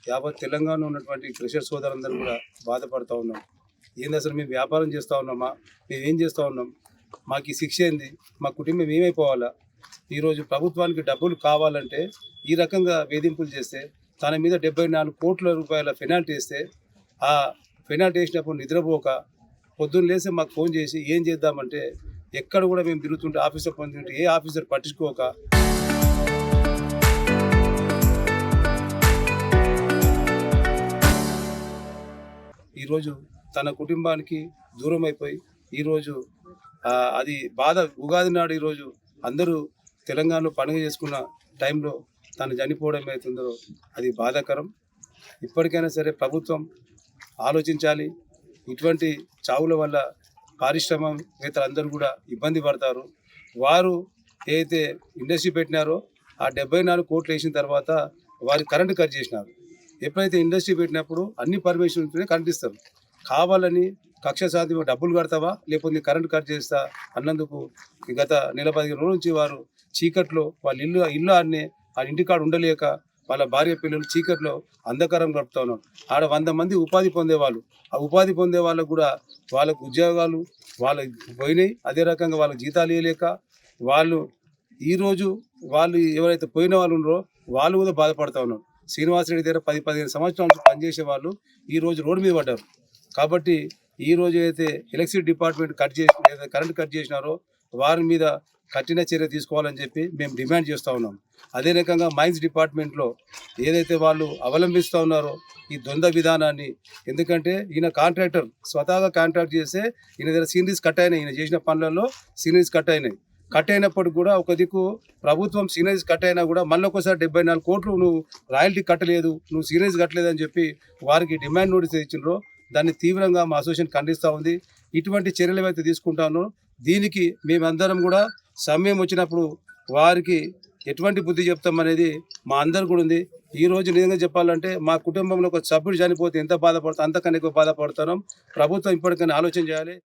యావత్ తెలంగాణ ఉన్నటువంటి క్రషర్ సోదరులందరూ కూడా బాధపడుతూ ఉన్నాం. ఏంది అసలు మేము వ్యాపారం చేస్తూ ఉన్నామా, మేము ఏం చేస్తూ ఉన్నాం, మాకు ఈ శిక్ష ఏంది, మా కుటుంబం ఏమైపోవాలా? ఈరోజు ప్రభుత్వానికి డబ్బులు కావాలంటే ఈ రకంగా వేధింపులు చేస్తే తన మీద 74 కోట్ల రూపాయల పెనాల్టీ వేస్తే ఆ పెనాల్టీ వేసినప్పుడు నిద్రపోక పొద్దున్న లేసి మాకు ఫోన్ చేసి ఏం చేద్దామంటే ఎక్కడ కూడా మేము తిరుగుతుంటే ఆఫీసర్ పొందుతుంటే ఏ ఆఫీసర్ పట్టించుకోక ఈరోజు తన కుటుంబానికి దూరం అయిపోయి ఈరోజు అది బాధ. ఉగాది నాడు ఈరోజు అందరూ తెలంగాణలో పండుగ చేసుకున్న టైంలో తను చనిపోవడం అవుతుందో అది బాధాకరం. ఇప్పటికైనా సరే ప్రభుత్వం ఆలోచించాలి. ఇటువంటి చావుల వల్ల పారిశ్రామికవేత్తలందరూ కూడా ఇబ్బంది పడతారు. వారు ఏదైతే ఇండస్ట్రీ పెట్టినారో ఆ 74 కోట్లు వేసిన తర్వాత వారి కరెంటు కట్ చేసినారు. ఎప్పుడైతే ఇండస్ట్రీ పెట్టినప్పుడు అన్ని పర్మిషన్ ఉంటేనే కరెంట్ ఇస్తారు. కావాలని కక్ష సాధ్యం డబ్బులు కడతావా లేకపోతే కరెంటు కట్ చేస్తా అన్నందుకు గత నెల 15 రోజుల నుంచి వారు చీకట్లో వాళ్ళ ఇల్లు ఆడనే ఆ ఇంటికాడ ఉండలేక వాళ్ళ భార్య పిల్లలు చీకట్లో అంధకారం గడుపుతా ఉన్నారు. ఆడ 100 మంది ఉపాధి పొందేవాళ్ళు. ఆ ఉపాధి పొందే వాళ్ళకు కూడా వాళ్ళకు ఉద్యోగాలు వాళ్ళకి పోయినాయి. అదే రకంగా వాళ్ళకి జీతాలు ఇవ్వలేక వాళ్ళు ఈరోజు వాళ్ళు ఎవరైతే పోయిన వాళ్ళు ఉన్నారో వాళ్ళు కూడా బాధపడుతూ ఉన్నారు. శ్రీనివాసరెడ్డి దగ్గర 10-15 సంవత్సరాల నుంచి పనిచేసే వాళ్ళు ఈరోజు రోడ్డు మీద పడ్డారు. కాబట్టి ఈరోజు అయితే ఎలక్ట్రిసిటీ డిపార్ట్మెంట్ కరెంట్ కట్ చేసినారో వారి మీద కఠిన చర్య తీసుకోవాలని చెప్పి మేము డిమాండ్ చేస్తూ ఉన్నాం. అదే రకంగా మైన్స్ డిపార్ట్మెంట్లో ఏదైతే వాళ్ళు అవలంబిస్తూ ఉన్నారో ఈ ద్వంద్వ విధానాన్ని, ఎందుకంటే ఈయన కాంట్రాక్టర్ స్వతహాగా కాంట్రాక్ట్ చేస్తే ఈయన దగ్గర సీనరీస్ కట్ అయినాయి. ఈయన చేసిన పనులలో సీనరీస్ కట్ అయినాయి. కట్ అయినప్పటికి కూడా ఒక దిక్కు ప్రభుత్వం సీనరీస్ కట్ అయినా కూడా మళ్ళీ ఒకసారి 74 కోట్లు నువ్వు రాయల్టీ కట్టలేదు, నువ్వు సీనరీస్ కట్టలేదు అని చెప్పి వారికి డిమాండ్ నోటీస్ ఇచ్చినారో దాన్ని తీవ్రంగా మా అసోసియేషన్ ఖండిస్తూ ఉంది. ఇటువంటి చర్యలు ఏవైతే తీసుకుంటానో దీనికి మేమందరం కూడా సమయం వచ్చినప్పుడు వారికి ఎటువంటి బుద్ధి చెప్తామనేది మా అందరు కూడా ఉంది. ఈరోజు నిజంగా చెప్పాలంటే మా కుటుంబంలో ఒక సభ్యుడు చనిపోతే ఎంత బాధపడతాం అంతకన్నా ఎక్కువ బాధపడుతున్నాం. ప్రభుత్వం ఇప్పటికైనా ఆలోచన చేయాలి.